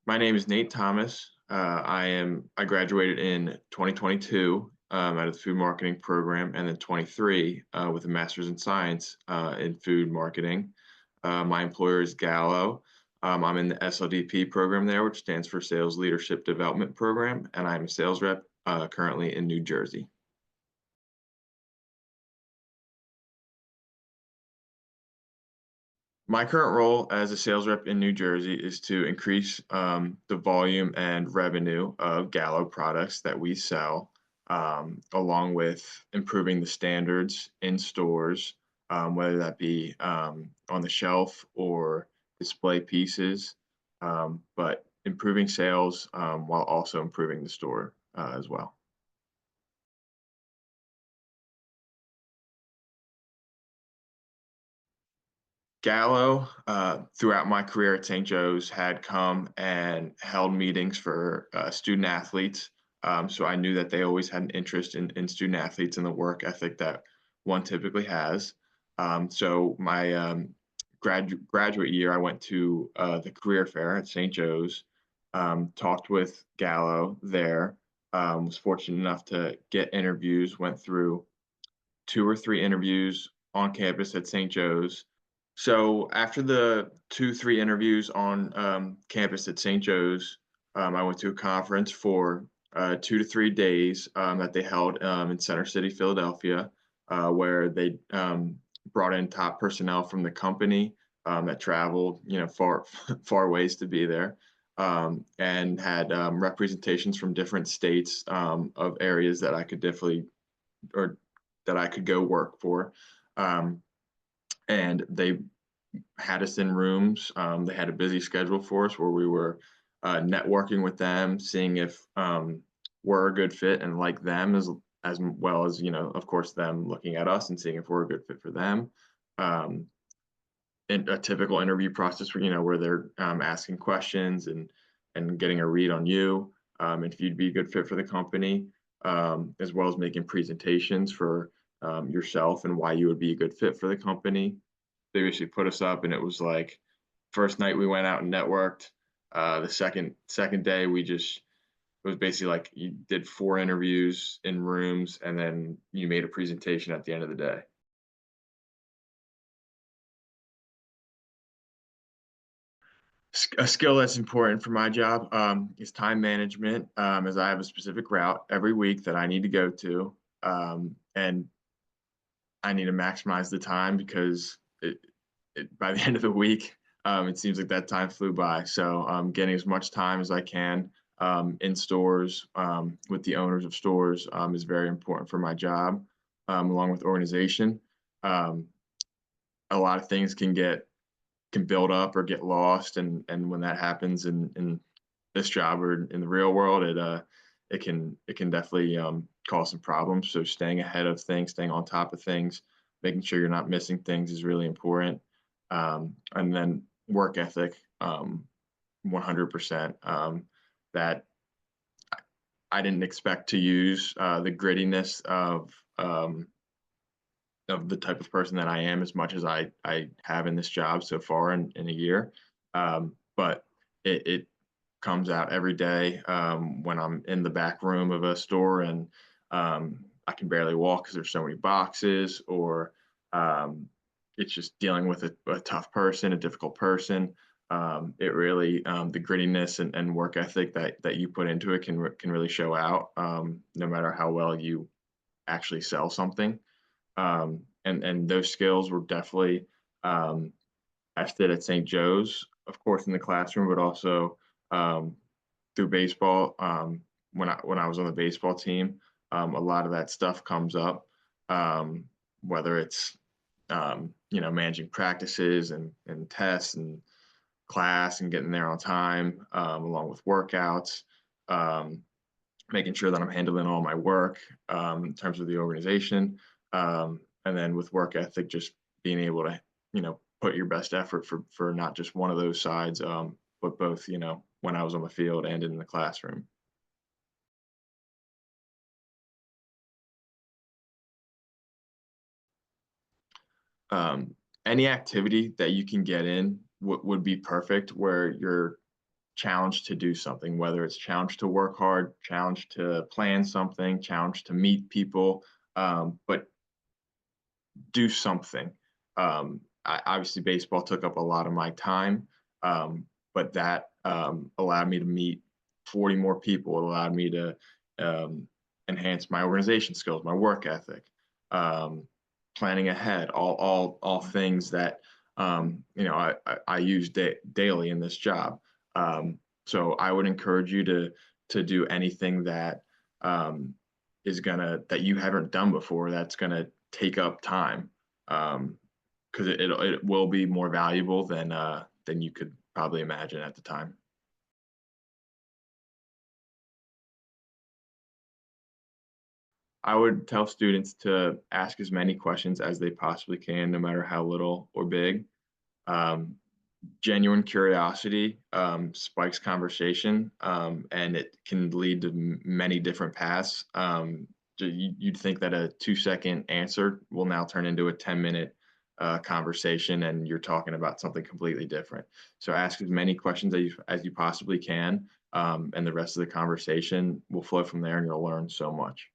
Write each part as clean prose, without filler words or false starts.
My name is Nate Thomas. I graduated in 2022 out of the food marketing program, and then 23 with a master's in science in food marketing. My employer is Gallo. I'm in the SLDP program there, which stands for Sales Leadership Development Program, and I'm a sales rep currently in New Jersey. My current role as a sales rep in New Jersey is to increase the volume and revenue of Gallo products that we sell, along with improving the standards in stores, whether that be on the shelf or display pieces, but improving sales while also improving the store as well. Gallo, throughout my career at St. Joe's, had come and held meetings for student athletes. So I knew that they always had an interest in student athletes and the work ethic that one typically has. So my graduate year, I went to the career fair at St. Joe's, talked with Gallo there, was fortunate enough to get interviews, went through two or three interviews on campus at St. Joe's. So after the 2, 3 interviews on, campus at St. Joe's, I went to a conference for, 2 to 3 days, that they held, in Center City, Philadelphia, where they, brought in top personnel from the company, that traveled, far far ways to be there, and had, representations from different states, of areas that I could definitely or that I could go work for. Um, and they had us in rooms. They had a busy schedule for us where we were networking with them, seeing if we're a good fit and like them as well as of course, them looking at us and seeing if we're a good fit for them. Um, in a typical interview process where where they're asking questions and getting a read on you, if you'd be a good fit for the company, as well as making presentations for yourself and why you would be a good fit for the company. They basically put us up, and it was like first night we went out and networked. The second day we just it was basically like you did 4 interviews in rooms, and then you made a presentation at the end of the day. A skill that's important for my job is time management, as I have a specific route every week that I need to go to, and I need to maximize the time because by the end of the week, it seems like that time flew by. So getting as much time as I can in stores with the owners of stores is very important for my job, along with organization. Um, a lot of things can build up or get lost, and when that happens in this job or in the real world, it can definitely cause some problems. So staying ahead of things, staying on top of things, making sure you're not missing things is really important. And then work ethic, 100%. That I didn't expect to use the grittiness of the type of person that I am as much as I have in this job so far in a year. But it comes out every day when I'm in the back room of a store and I can barely walk because there's so many boxes, or um, it's just dealing with a tough person, a difficult person. It really the grittiness and work ethic that you put into it can really show out, no matter how well you actually sell something. And those skills were definitely tested at St. Joe's, of course, in the classroom, but also um, through baseball. When I was on the baseball team, a lot of that stuff comes up, whether it's managing practices and tests and class and getting there on time, along with workouts. Um, Making sure that I'm handling all my work in terms of the organization. And then with work ethic, just being able to, put your best effort for not just one of those sides, but both, when I was on the field and in the classroom. Um, any activity that you can get in would be perfect where you're challenged to do something, whether it's challenged to work hard, challenged to plan something, challenged to meet people, but do something. Obviously, baseball took up a lot of my time, but that allowed me to meet 40 more people. It allowed me to um, enhance my organization skills, my work ethic, um, planning ahead, all things that I use daily in this job. Um, so I would encourage you to do anything that um, that you haven't done before. That's gonna take up time, because it will be more valuable than you could probably imagine at the time. I would tell students to ask as many questions as they possibly can, no matter how little or big. Um, Genuine curiosity spikes conversation, and it can lead to many different paths. You'd think that a 2-second answer will now turn into a 10-minute conversation, and you're talking about something completely different. So ask as many questions as you possibly can, and the rest of the conversation will flow from there, and you'll learn so much.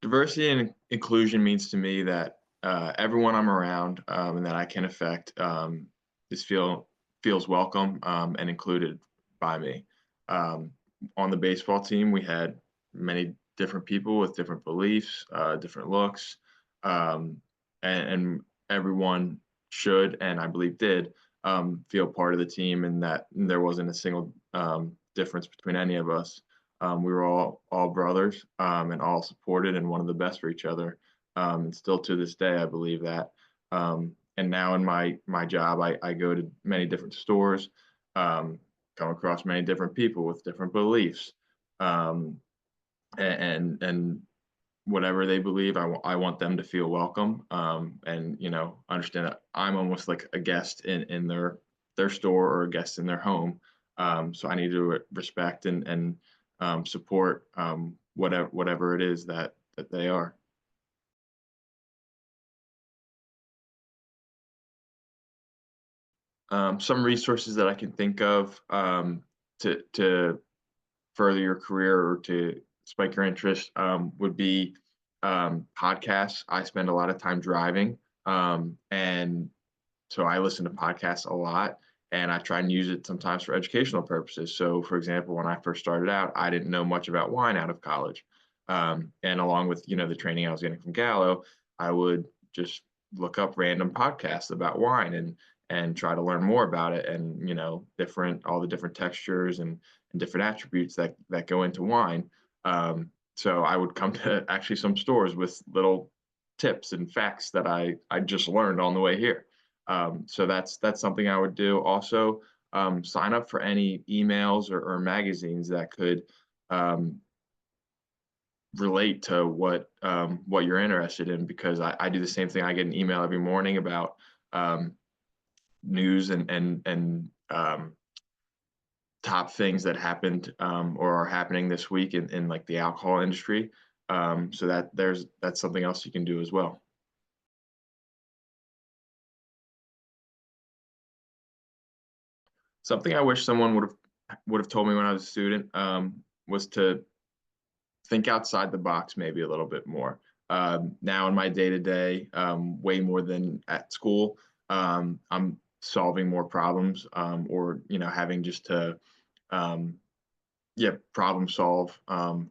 Diversity and inclusion means to me that everyone I'm around, and that I can affect, is feels welcome, and included by me. Um, on the baseball team, we had many different people with different beliefs, different looks, um, and everyone should, and I believe did, feel part of the team, and that there wasn't a single difference between any of us. We were all brothers, and all supported and wanted the best for each other. And still to this day, I believe that. And now in my job, I go to many different stores, um, come across many different people with different beliefs, um, and whatever they believe, I want them to feel welcome, and understand that I'm almost like a guest in their store or a guest in their home. So I need to respect and support, whatever it is that they are. Some resources that I can think of, to further your career or to spike your interest, would be podcasts. I spend a lot of time driving, and so I listen to podcasts a lot, and I try and use it sometimes for educational purposes. So, for example, when I first started out, I didn't know much about wine out of college, and along with the training I was getting from Gallo, I would just look up random podcasts about wine and try to learn more about it, and different all the different textures and different attributes that go into wine. So I would come to actually some stores with little tips and facts that I just learned on the way here. So that's something I would do. Also, sign up for any emails or magazines that could um, relate to what you're interested in, because I do the same thing. I get an email every morning about um, news and top things that happened, or are happening this week in like the alcohol industry. So that's something else you can do as well. Something I wish someone would have told me when I was a student, was to think outside the box maybe a little bit more. Now in my day to day, way more than at school, I'm solving more problems, or having just to um, yeah, problem solve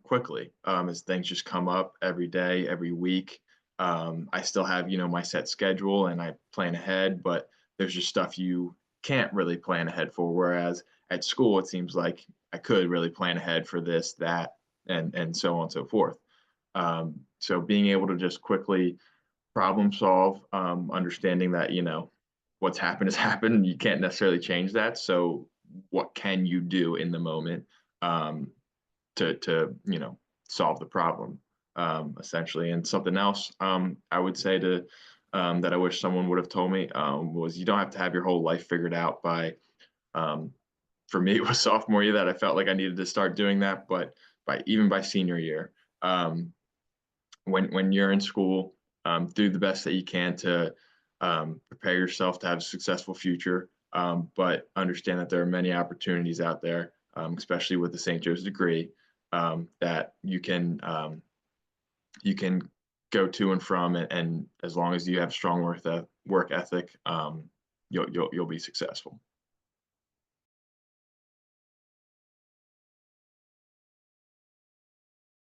quickly, as things just come up every day, every week. I still have my set schedule and I plan ahead, but there's just stuff you can't really plan ahead for. Whereas at school, it seems like I could really plan ahead for this, that, and so on and so forth. So being able to just quickly problem solve, understanding that what's happened has happened. You can't necessarily change that. So what can you do in the moment, um, to solve the problem, essentially? And something else, I would say to that I wish someone would have told me, was you don't have to have your whole life figured out by. Um, for me, it was sophomore year that I felt like I needed to start doing that, but by senior year, um, when you're in school, do the best that you can to Prepare yourself to have a successful future, but understand that there are many opportunities out there, especially with the St. Joe's degree, that you can go to and from, and as long as you have strong work ethic, you'll be successful.